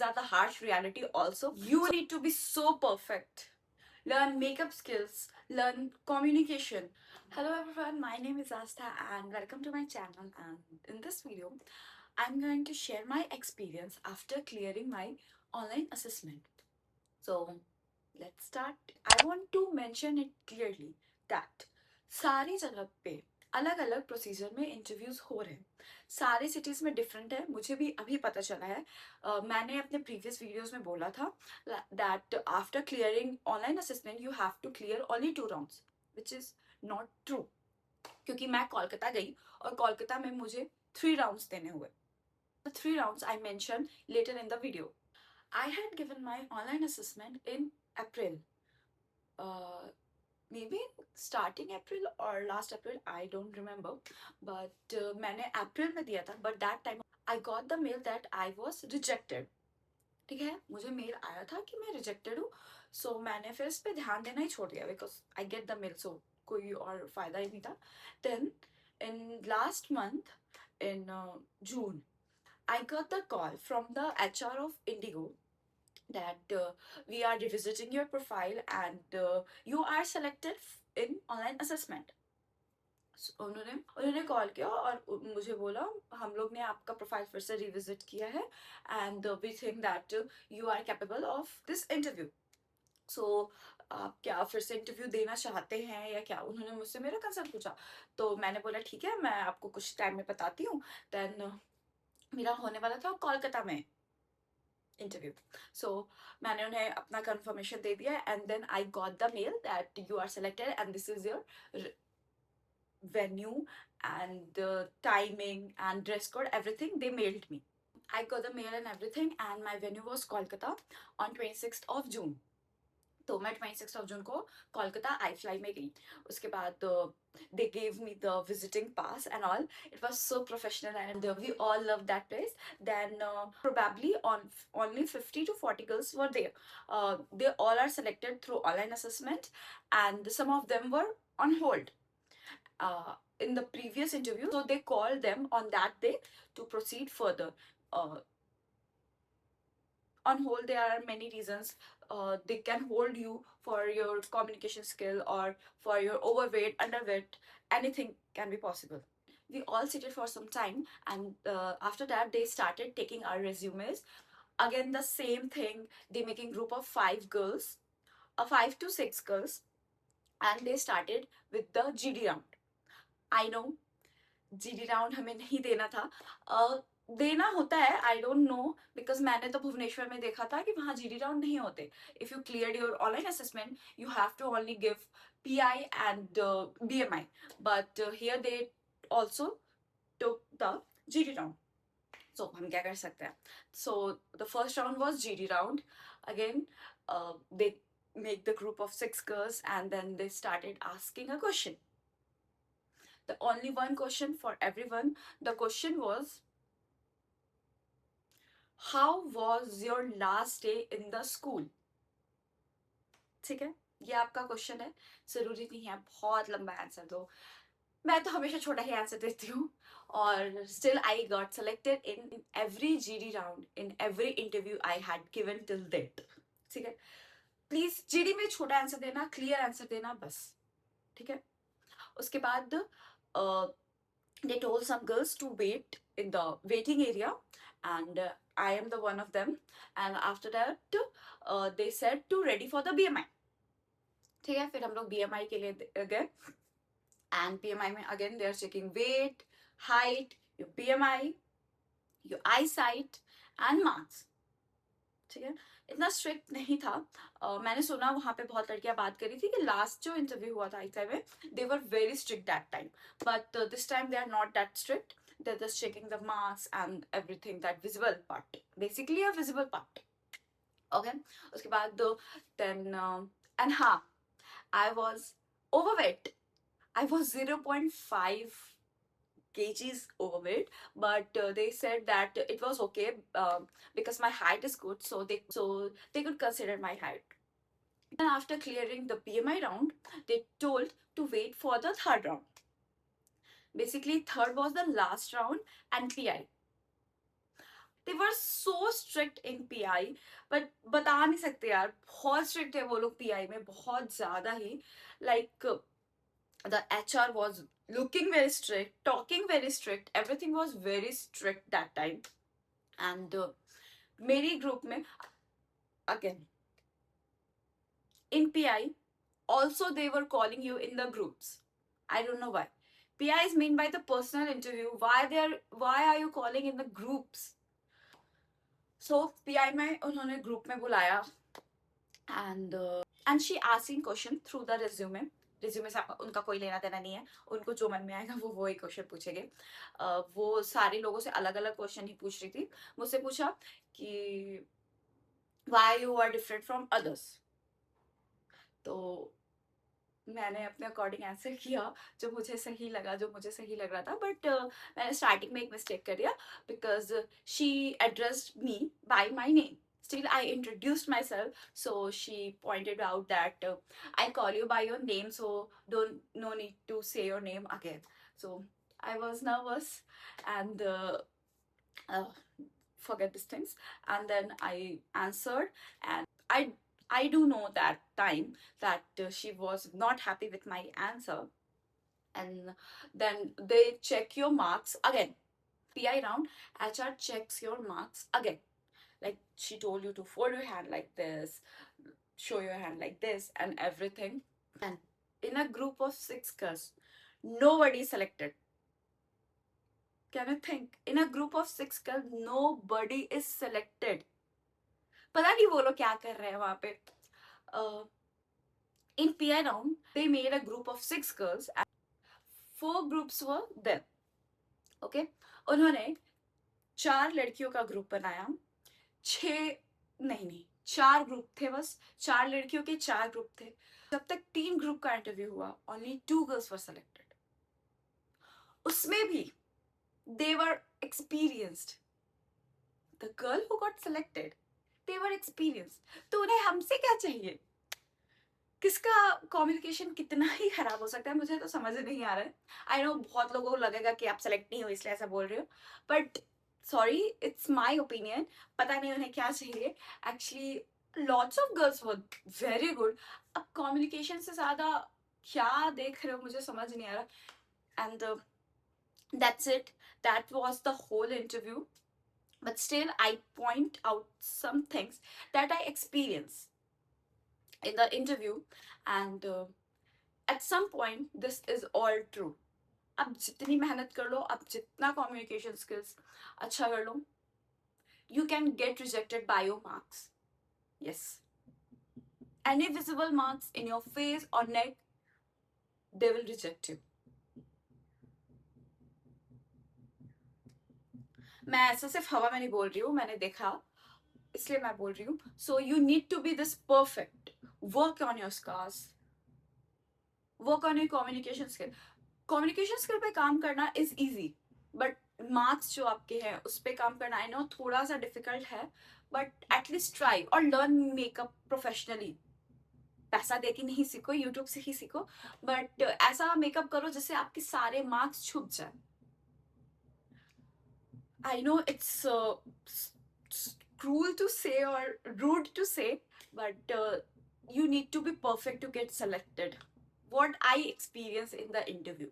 That the harsh reality also. You need to be so perfect. Learn makeup skills, learn communication. Hello everyone, my name is Astha and welcome to my channel. And in this video, I'm going to share my experience after clearing my online assessment. So let's start. I want to mention it clearly that सारी जगह पे अलग अलग procedure में interviews हो रहे हैं. सारे सिटीज में डिफरेंट है. मुझे भी अभी पता चला है. मैंने अपने प्रीवियस वीडियोस में बोला था that after clearing online assessment you have to clear only 2 rounds, which is not true. क्योंकि मैं कोलकाता गई और कोलकाता में मुझे 3 राउंड्स देने हुए. The 3 rounds I mentioned later in the video. I had given my online assessment in April. Maybe starting April or last April, I don't remember. But मैंने April में दिया था. But that time I got the mail that I was rejected. ठीक है, मुझे mail आया था कि मैं रिजेक्टेड हूँ. सो मैंने फिर इस पे ध्यान देना ही छोड़ दिया because I get the mail. So कोई और फायदा ही नहीं था. Then in last month in June, I got the call from the HR of Indigo that we are revisiting your profile and you are selected in online assessment. So, उन्होंने call किया और मुझे बोला हम लोग ने आपका प्रोफाइल फिर से रिविजिट किया है and we think that you are capable of this interview. So आप क्या फिर से इंटरव्यू देना चाहते हैं या क्या. उन्होंने मुझसे मेरा कंसर्न पूछा. तो मैंने बोला ठीक है, मैं आपको कुछ टाइम में बताती हूँ. देन मेरा होने वाला था कोलकाता में इंटरव्यू. सो मैंने उन्हें अपना कंफर्मेशन दे दिया and then I got the mail that you are selected and this is your venue and the timing and dress code, everything they mailed me. I got the mail and everything and my venue was Kolkata on 26th of June. तो मैं 26th of June को कोलकाता आई fly में गई. उसके बाद they gave me the visiting pass and all. It was so professional and we all loved that place. Then probably only 50 to 40 girls were there. They all are selected through online assessment and some of them were on hold in the previous interview. So they called them on that day to proceed further. On hold, there are many reasons. They can hold you for your communication skill or for your overweight, underweight, anything can be possible. We all sitted for some time and after that they started taking our resumes. Again the same thing, they making group of 5 girls, 5 to 6 girls, and they started with the GD round. I know GD round हमें नहीं देना था. देना होता है, I don't know because मैंने तो भुवनेश्वर में देखा था कि वहाँ जीडी राउंड नहीं होते. If you clear your online assessment you have to only give PI and BMI. But here they also took the GD round. So हम क्या कर सकते हैं. So the first round was GD round. Again they make the group of 6 girls and then they started asking a question. The only one question for everyone. The question was, how was your last day in the school? ठीक है, ये आपका question है. जरूरी नहीं है बहुत लंबा आंसर दो. मैं तो हमेशा छोटा ही आंसर देती हूँ. और still I got selected in every GD round, in every interview I had given till date. ठीक है, प्लीज GD में छोटा आंसर देना, क्लियर आंसर देना बस. ठीक है. उसके बाद they told some girls to wait in the waiting area and I am the one of them. And after that they said to ready for the BMI. ठीक है, फिर हम लोग BMI के लिए गए and BMI में again they are checking weight, height, your BMI, your eyesight and marks. ठीक है, इतना स्ट्रिक्ट नहीं था. मैंने सुना वहाँ पे बहुत लड़कियां बात करी थी कि लास्ट जो इंटरव्यू हुआ था I mean they were very strict that time. But this time they are not that strict. They're just checking the marks and everything, that visible part, basically a visible part. Okay, उसके बाद then and हाँ, I was overweight. I was 0.5 kgs overweight, but they said that it was okay because my height is good, so they could consider my height. And after clearing the BMI round, they told to wait for the third round. Basically, third was the last round and PI. they were so strict in PI, but बता नहीं सकते यार, बहुत strict है वो लोग PI में, बहुत ज्यादा ही. Like the HR was looking very strict, talking very strict, everything was very strict that time. And मेरी group में again in PI also they were calling you in the groups. I don't know why. PI is mean by the personal interview. Why are you calling in the groups? So PI में उन्होंने group में बुलाया, and she asking question through the resume. Resume से उनका कोई लेना देना नहीं है, उनको जो मन में आएगा वो वही क्वेश्चन पूछेंगे. वो सारे लोगों से अलग अलग क्वेश्चन ही पूछ रही थी. मुझसे पूछा कि why you are different from others. तो मैंने अपने अकॉर्डिंग आंसर किया जो मुझे सही लगा, जो मुझे सही लग रहा था. बट मैंने स्टार्टिंग में एक मिस्टेक कर दिया, because she addressed me by my name. Still, I introduced myself, so she pointed out that I call you by your name, so no need to say your name again. So I was nervous and uh, forget these things, and then I answered, and I do know that time that she was not happy with my answer, and then they check your marks again. PI round, HR checks your marks again. Like she told you to fold your hand like this, show your hand like this, and everything. And in a group of 6 girls, nobody selected. Can you think? In a group of 6 girls, nobody is selected. पता नहीं वो लोग क्या कर रहे हैं वहां पे. In PI round, they made a group of 6 girls and 4 groups were there. Okay? उन्होंने 4 लड़कियों का ग्रुप बनाया. 4 ग्रुप थे बस. 4 लड़कियों के 4 ग्रुप थे. जब तक 3 ग्रुप का इंटरव्यू हुआ, only 2 girls were selected. उसमें भी they were experienced. The girl who got selected, they were experienced. तो उन्हें हमसे क्या चाहिए? किसका कम्युनिकेशन कितना ही खराब हो सकता है, मुझे तो समझ नहीं आ रहा है. आई नो बहुत लोगों को लगेगा कि आप सेलेक्ट नहीं हो इसलिए ऐसा बोल रहे हो, but sorry, it's my opinion. पता नहीं उन्हें क्या चाहिए. Actually lots of girls were very good. अब कम्युनिकेशन से ज्यादा क्या देख रहे हो मुझे समझ नहीं आ रहा. And that's it. That was the whole interview. But still, I point out some things that I experienced in the interview, and at some point, this is all true. आप जितनी मेहनत कर लो, आप जितना communication skills अच्छा कर लो, you can get rejected by your marks. Yes. Any visible marks in your face or neck, they will reject you. मैं ऐसा सिर्फ हवा में नहीं बोल रही हूँ, मैंने देखा इसलिए मैं बोल रही हूँ. So you need to be this perfect. Work on your scars. Work on your communication skill. Communication skill पे काम करना is easy, but marks जो आपके हैं उस पे काम करना, I know थोड़ा सा difficult है, but at least try और learn makeup professionally. पैसा दे के नहीं सीखो, YouTube से ही सीखो, but ऐसा मेकअप करो जिससे आपके सारे मार्क्स छुप जाए. I know it's cruel to say or rude to say, but you need to be perfect to get selected. What I experienced in the interview.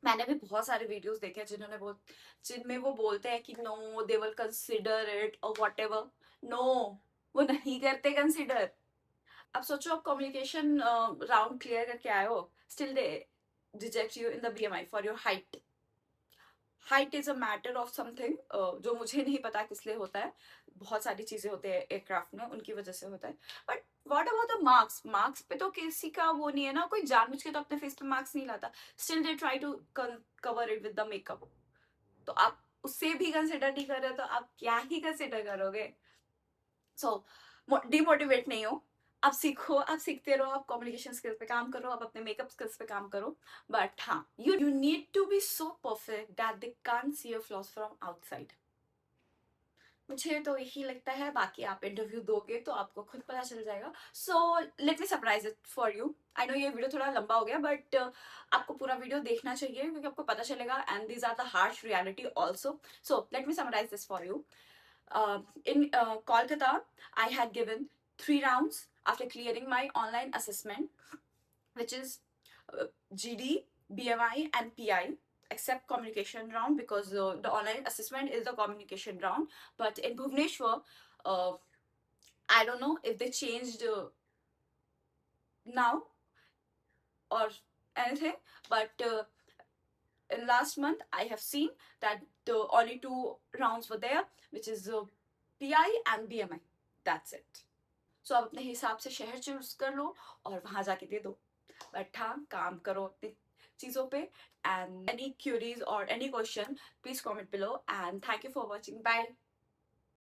मैंने भी बहुत सारे वीडियोस देखे जिनमें वो बोलते हैं कि no, they will consider it or whatever. No, वो नहीं करते consider. अब सोचो आप कम्युनिकेशन राउंड क्लियर करके आए हो, still they reject you in the BMI for your height. Height is a matter of something जो मुझे नहीं पता किस लिए होता है. बहुत सारी चीजें होते हैं एयरक्राफ्ट में, उनकी वजह से होता है. But what about the marks? Marks पे तो किसी का वो नहीं है ना, कोई जानबूझ के तो अपने फेस पे मार्क्स नहीं लाता. Still they try to cover it with the makeup. तो आप उससे भी कंसिडर नहीं कर रहे तो आप क्या ही कंसिडर करोगे? सो डिमोटिवेट नहीं हो. आप सीखो, आप सीखते रहो, आप कम्युनिकेशन स्किल्स पे काम करो, आप अपने मेकअप स्किल्स पे काम करो. बट हाँ, you need to be so perfect that they can't see your flaws from outside. मुझे तो यही लगता है. बाकी आप इंटरव्यू दोगे तो आपको खुद पता चल जाएगा. सो let me surprise it for you. I know ये वीडियो थोड़ा लंबा हो गया, बट आपको पूरा वीडियो देखना चाहिए क्योंकि आपको पता चलेगा. And these are the harsh reality also. So let me summarise this for you. In Kolkata, I had given 3 rounds after clearing my online assessment, which is GD, BMI, and PI, except communication round, because the online assessment is the communication round. But in Bhubaneswar, uh, I don't know if they changed now or anything, but in last month I have seen that the only 2 rounds were there, which is PI and BMI. That's it. So आप अपने हिसाब से शहर choose कर लो और वहां जाके दे दो, बट हाँ काम करो अपनी चीज़ों पे. And any queries or any question, please comment below, and thank you for watching. Bye.